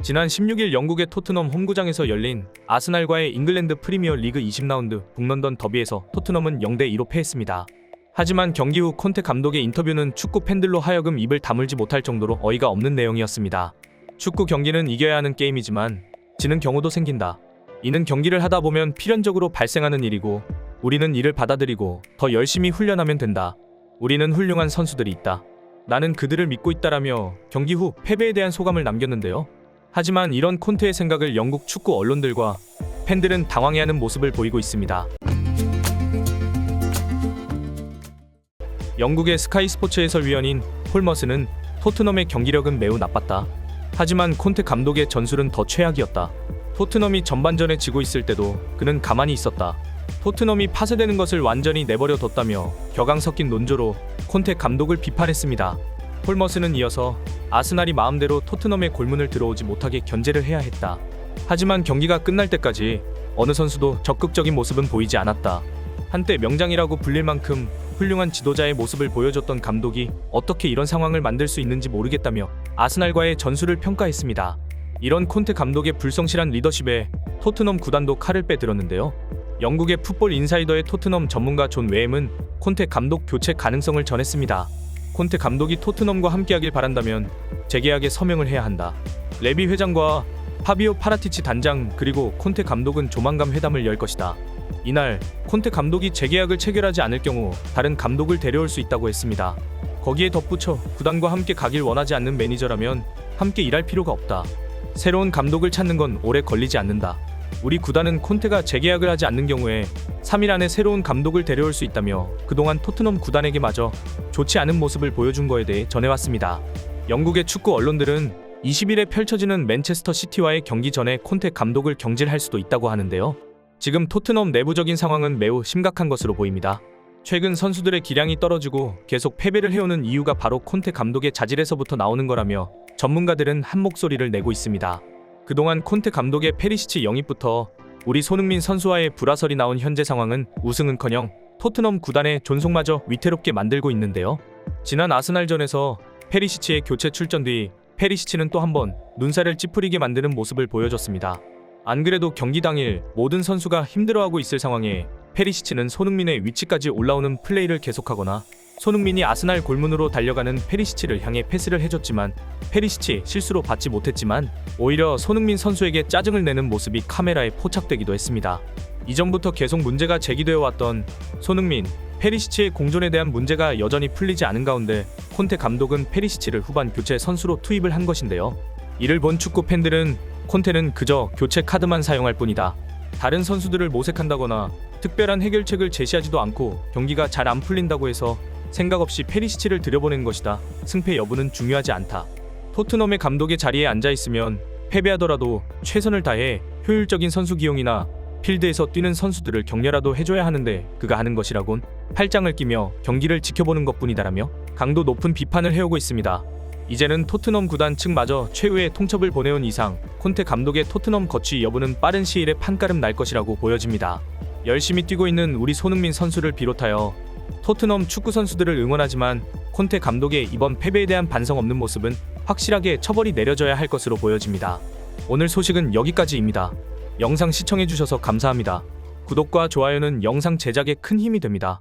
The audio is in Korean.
지난 16일 영국의 토트넘 홈구장에서 열린 아스날과의 잉글랜드 프리미어 리그 20라운드 북런던 더비에서 토트넘은 0대2로 패했습니다. 하지만 경기 후 콘테 감독의 인터뷰는 축구 팬들로 하여금 입을 다물지 못할 정도로 어이가 없는 내용이었습니다. 축구 경기는 이겨야 하는 게임이지만 지는 경우도 생긴다. 이는 경기를 하다 보면 필연적으로 발생하는 일이고 우리는 이를 받아들이고 더 열심히 훈련하면 된다. 우리는 훌륭한 선수들이 있다. 나는 그들을 믿고 있다라며 경기 후 패배에 대한 소감을 남겼는데요. 하지만 이런 콘테의 생각을 영국 축구 언론들과 팬들은 당황해하는 모습을 보이고 있습니다. 영국의 스카이 스포츠 해설위원인 홀머스는 토트넘의 경기력은 매우 나빴다. 하지만 콘테 감독의 전술은 더 최악이었다. 토트넘이 전반전에 지고 있을 때도 그는 가만히 있었다. 토트넘이 파쇄되는 것을 완전히 내버려 뒀다며 격앙 섞인 논조로 콘테 감독을 비판했습니다. 홀머스는 이어서 아스날이 마음대로 토트넘의 골문을 들어오지 못하게 견제를 해야 했다. 하지만 경기가 끝날 때까지 어느 선수도 적극적인 모습은 보이지 않았다. 한때 명장이라고 불릴 만큼 훌륭한 지도자의 모습을 보여줬던 감독이 어떻게 이런 상황을 만들 수 있는지 모르겠다며 아스날과의 전술을 평가했습니다. 이런 콘테 감독의 불성실한 리더십에 토트넘 구단도 칼을 빼들었는데요. 영국의 풋볼 인사이더의 토트넘 전문가 존 웨임은 콘테 감독 교체 가능성을 전했습니다. 콘테 감독이 토트넘과 함께하길 바란다면 재계약에 서명을 해야 한다. 레비 회장과 파비오 파라티치 단장 그리고 콘테 감독은 조만간 회담을 열 것이다. 이날 콘테 감독이 재계약을 체결하지 않을 경우 다른 감독을 데려올 수 있다고 했습니다. 거기에 덧붙여 구단과 함께 가길 원하지 않는 매니저라면 함께 일할 필요가 없다. 새로운 감독을 찾는 건 오래 걸리지 않는다. 우리 구단은 콘테가 재계약을 하지 않는 경우에 3일 안에 새로운 감독을 데려올 수 있다며 그동안 토트넘 구단에게 마저 좋지 않은 모습을 보여준 거에 대해 전해왔습니다. 영국의 축구 언론들은 20일에 펼쳐지는 맨체스터 시티와의 경기 전에 콘테 감독을 경질할 수도 있다고 하는데요. 지금 토트넘 내부적인 상황은 매우 심각한 것으로 보입니다. 최근 선수들의 기량이 떨어지고 계속 패배를 해오는 이유가 바로 콘테 감독의 자질에서부터 나오는 거라며 전문가들은 한 목소리를 내고 있습니다. 그동안 콘테 감독의 페리시치 영입부터 우리 손흥민 선수와의 불화설이 나온 현재 상황은 우승은커녕 토트넘 구단의 존속마저 위태롭게 만들고 있는데요. 지난 아스날전에서 페리시치의 교체 출전 뒤 페리시치는 또 한 번 눈살을 찌푸리게 만드는 모습을 보여줬습니다. 안 그래도 경기 당일 모든 선수가 힘들어하고 있을 상황에 페리시치는 손흥민의 위치까지 올라오는 플레이를 계속하거나 손흥민이 아스날 골문으로 달려가는 페리시치를 향해 패스를 해줬지만 페리시치 실수로 받지 못했지만 오히려 손흥민 선수에게 짜증을 내는 모습이 카메라에 포착되기도 했습니다. 이전부터 계속 문제가 제기되어 왔던 손흥민, 페리시치의 공존에 대한 문제가 여전히 풀리지 않은 가운데 콘테 감독은 페리시치를 후반 교체 선수로 투입을 한 것인데요. 이를 본 축구 팬들은 콘테는 그저 교체 카드만 사용할 뿐이다. 다른 선수들을 모색한다거나 특별한 해결책을 제시하지도 않고 경기가 잘 안 풀린다고 해서 생각 없이 페리시치를 들여보낸 것이다. 승패 여부는 중요하지 않다. 토트넘의 감독의 자리에 앉아있으면 패배하더라도 최선을 다해 효율적인 선수 기용이나 필드에서 뛰는 선수들을 격려라도 해줘야 하는데 그가 하는 것이라곤 팔짱을 끼며 경기를 지켜보는 것뿐이다라며 강도 높은 비판을 해오고 있습니다. 이제는 토트넘 구단 측마저 최후의 통첩을 보내온 이상 콘테 감독의 토트넘 거취 여부는 빠른 시일에 판가름 날 것이라고 보여집니다. 열심히 뛰고 있는 우리 손흥민 선수를 비롯하여 토트넘 축구 선수들을 응원하지만 콘테 감독의 이번 패배에 대한 반성 없는 모습은 확실하게 처벌이 내려져야 할 것으로 보여집니다. 오늘 소식은 여기까지입니다. 영상 시청해주셔서 감사합니다. 구독과 좋아요는 영상 제작에 큰 힘이 됩니다.